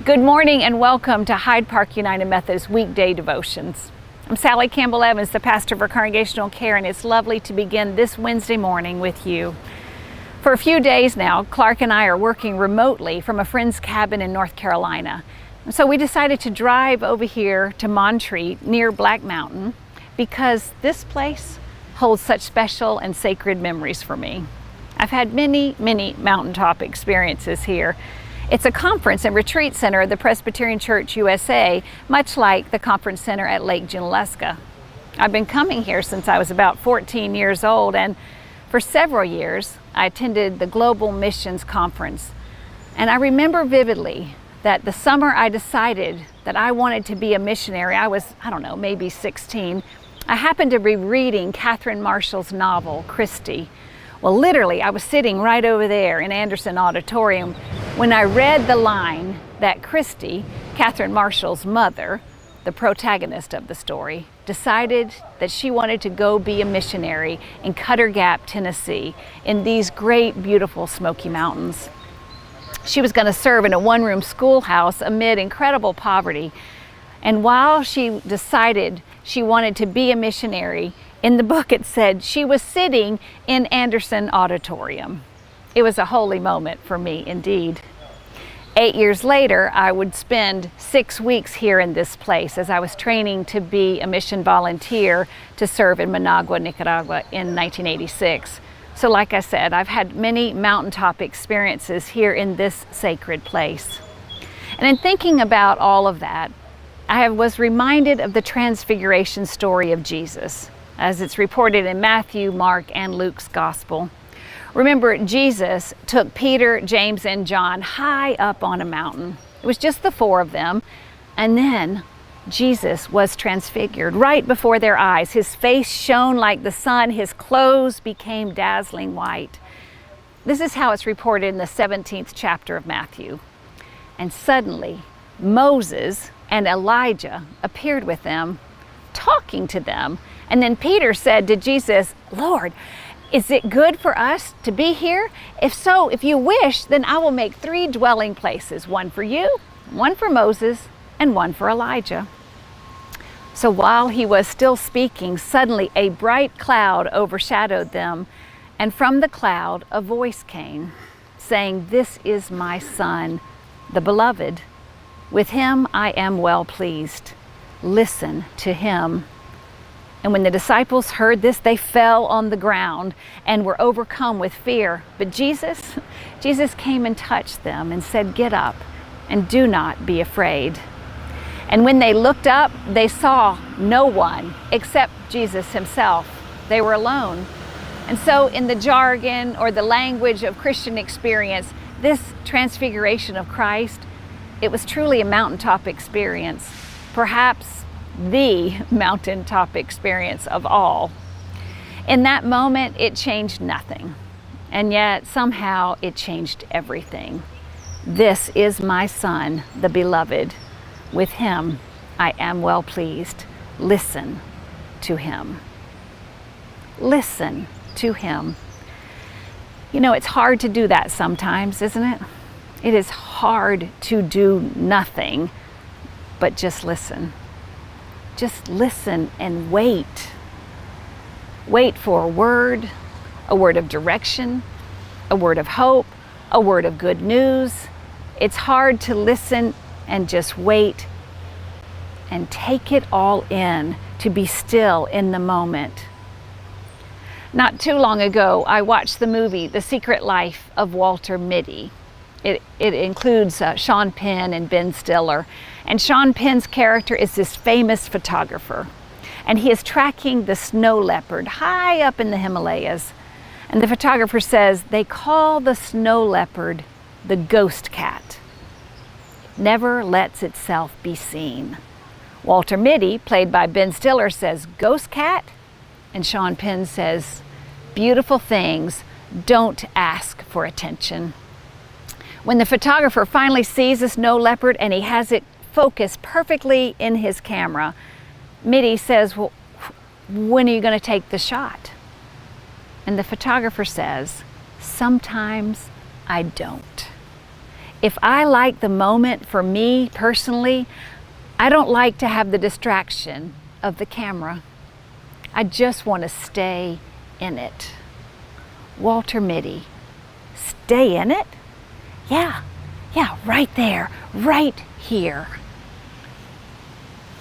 Good morning and welcome to Hyde Park United Methodist weekday devotions. I'm Sally Campbell-Evans, the pastor for Congregational Care, and it's lovely to begin this Wednesday morning with you. For a few days now, Clark and I are working remotely from a friend's cabin in North Carolina. So we decided to drive over here to Montreat near Black Mountain because this place holds such special and sacred memories for me. I've had many mountaintop experiences here. It's a conference and retreat center of the Presbyterian Church USA, much like the conference center at Lake Junaluska. I've been coming here since I was about 14 years old, and for several years I attended the Global Missions Conference. And I remember vividly that the summer I decided that I wanted to be a missionary, I was, maybe 16, I happened to be reading Catherine Marshall's novel, Christy. Well, literally, I was sitting right over there in Anderson Auditorium when I read the line that Christy, Catherine Marshall's mother, the protagonist of the story, decided that she wanted to go be a missionary in Cutter Gap, Tennessee, in these great, beautiful Smoky Mountains. She was going to serve in a one-room schoolhouse amid incredible poverty. And while she decided she wanted to be a missionary, in the book it said she was sitting in Anderson Auditorium. It was a holy moment for me indeed. 8 years later, I would spend 6 weeks here in this place as I was training to be a mission volunteer to serve in Managua, Nicaragua in 1986. So like I said, I've had many mountaintop experiences here in this sacred place. And in thinking about all of that, I was reminded of the transfiguration story of Jesus, as it's reported in Matthew, Mark, and Luke's gospel. Remember, Jesus took Peter, James, and John high up on a mountain. It was just the four of them. And then Jesus was transfigured right before their eyes. His face shone like the sun. His clothes became dazzling white. This is how it's reported in the 17th chapter of Matthew. And suddenly, Moses and Elijah appeared with them, talking to them. And then Peter said to Jesus, "Lord, is it good for us to be here? If so, if you wish, then I will make 3 dwelling places, one for you, one for Moses, and one for Elijah." So while he was still speaking, suddenly a bright cloud overshadowed them, and from the cloud a voice came, saying, "This is my Son, the Beloved. With him I am well pleased. Listen to him." And when the disciples heard this, they fell on the ground and were overcome with fear. But Jesus came and touched them and said, "Get up and do not be afraid." And when they looked up, they saw no one except Jesus himself. They were alone. And so in the jargon or the language of Christian experience, this transfiguration of Christ, it was truly a mountaintop experience, perhaps the mountaintop experience of all. In that moment, it changed nothing, and yet somehow it changed everything. This is my Son, the Beloved. With him I am well pleased. Listen to him. Listen to him. You know, it's hard to do that sometimes, isn't it? It is hard to do nothing but just listen. Just listen and wait. Wait for a word of direction, a word of hope, a word of good news. It's hard to listen and just wait and take it all in, to be still in the moment. Not too long ago, I watched the movie The Secret Life of Walter Mitty. It includes Sean Penn and Ben Stiller. And Sean Penn's character is this famous photographer. And he is tracking the snow leopard high up in the Himalayas. And the photographer says they call the snow leopard the ghost cat. It never lets itself be seen. Walter Mitty, played by Ben Stiller, says, "Ghost cat?" And Sean Penn says, "Beautiful things don't ask for attention." When the photographer finally sees a snow leopard and he has it focused perfectly in his camera, Mitty says, "Well, when are you going to take the shot?" And the photographer says, "Sometimes I don't." If I like the moment for me personally, I don't like to have the distraction of the camera. I just want to stay in it. Walter Mitty, stay in it? Yeah, right there, right here.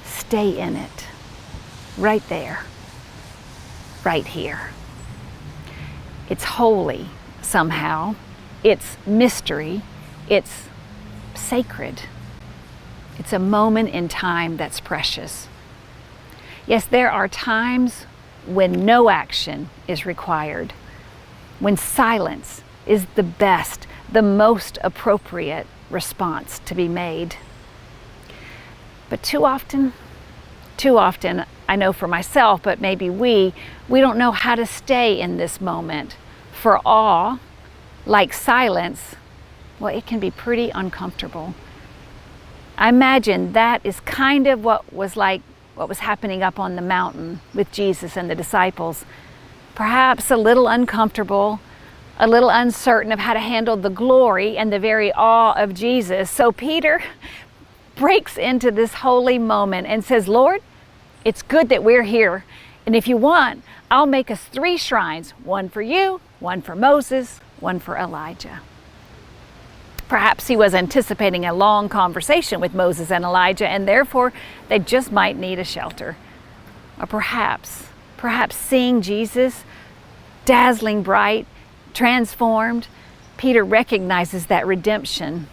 Stay in it, right there, right here. It's holy somehow. It's mystery. It's sacred. It's a moment in time that's precious. Yes, there are times when no action is required, when silence is the best, the most appropriate response to be made. But too often, I know for myself, but maybe we don't know how to stay in this moment. For awe, like silence, well, it can be pretty uncomfortable. I imagine that is kind of what was happening up on the mountain with Jesus and the disciples. Perhaps a little uncomfortable, a little uncertain of how to handle the glory and the very awe of Jesus. So Peter breaks into this holy moment and says, Lord, it's good that we're here. And if you want, I'll make us 3 shrines, one for you, one for Moses, one for Elijah. Perhaps he was anticipating a long conversation with Moses and Elijah, and therefore they just might need a shelter. Or perhaps seeing Jesus dazzling bright, transformed, Peter recognizes that redemption,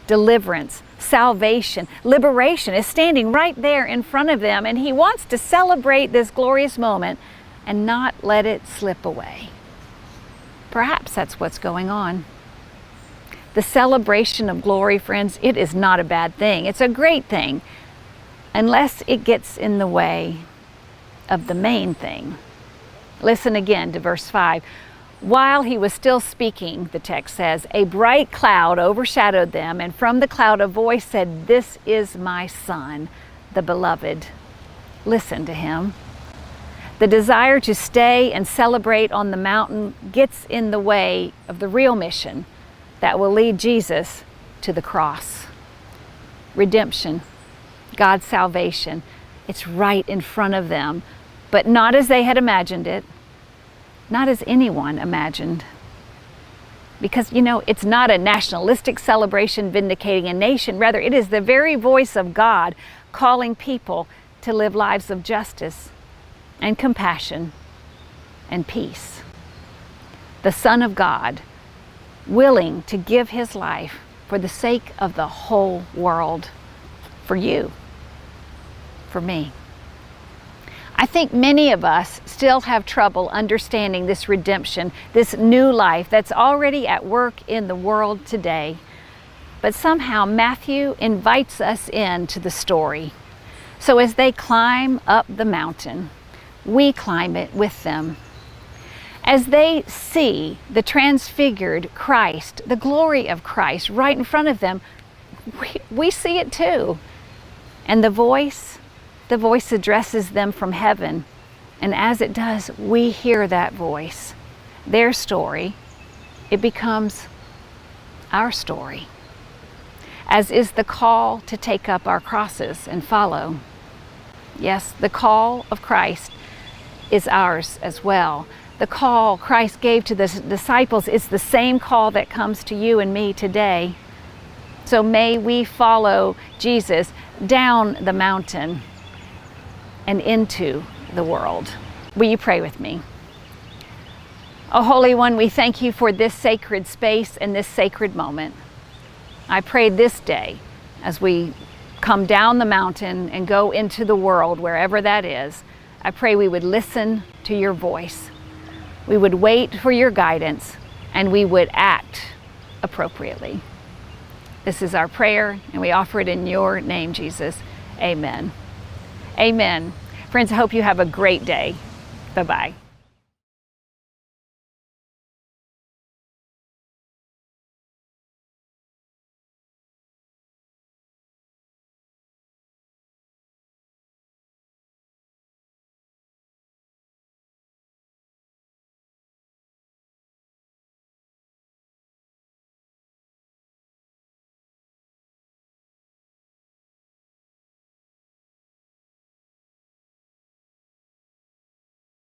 deliverance, salvation, liberation is standing right there in front of them, and he wants to celebrate this glorious moment and not let it slip away. Perhaps that's what's going on. The celebration of glory, friends, it is not a bad thing. It's a great thing, unless it gets in the way of the main thing. Listen again to verse 5. While he was still speaking, the text says, a bright cloud overshadowed them, and from the cloud a voice said, "This is my Son, the beloved. Listen to him." The desire to stay and celebrate on the mountain gets in the way of the real mission that will lead Jesus to the cross. Redemption, God's salvation, it's right in front of them, but not as they had imagined it, not as anyone imagined. Because, it's not a nationalistic celebration vindicating a nation. Rather, it is the very voice of God calling people to live lives of justice and compassion and peace. The Son of God, willing to give his life for the sake of the whole world, for you, for me. I think many of us still have trouble understanding this redemption, this new life that's already at work in the world today. But somehow Matthew invites us into the story. So as they climb up the mountain, we climb it with them. As they see the transfigured Christ, the glory of Christ right in front of them, we see it too. And the voice addresses them from heaven. And as it does, we hear that voice, their story. It becomes our story, as is the call to take up our crosses and follow. Yes, the call of Christ is ours as well. The call Christ gave to the disciples is the same call that comes to you and me today. So may we follow Jesus down the mountain and into the world. Will you pray with me? Oh, Holy One, we thank you for this sacred space and this sacred moment. I pray this day, as we come down the mountain and go into the world, wherever that is, I pray we would listen to your voice. We would wait for your guidance, and we would act appropriately. This is our prayer, and we offer it in your name, Jesus. Amen. Amen. Friends, I hope you have a great day. Bye-bye.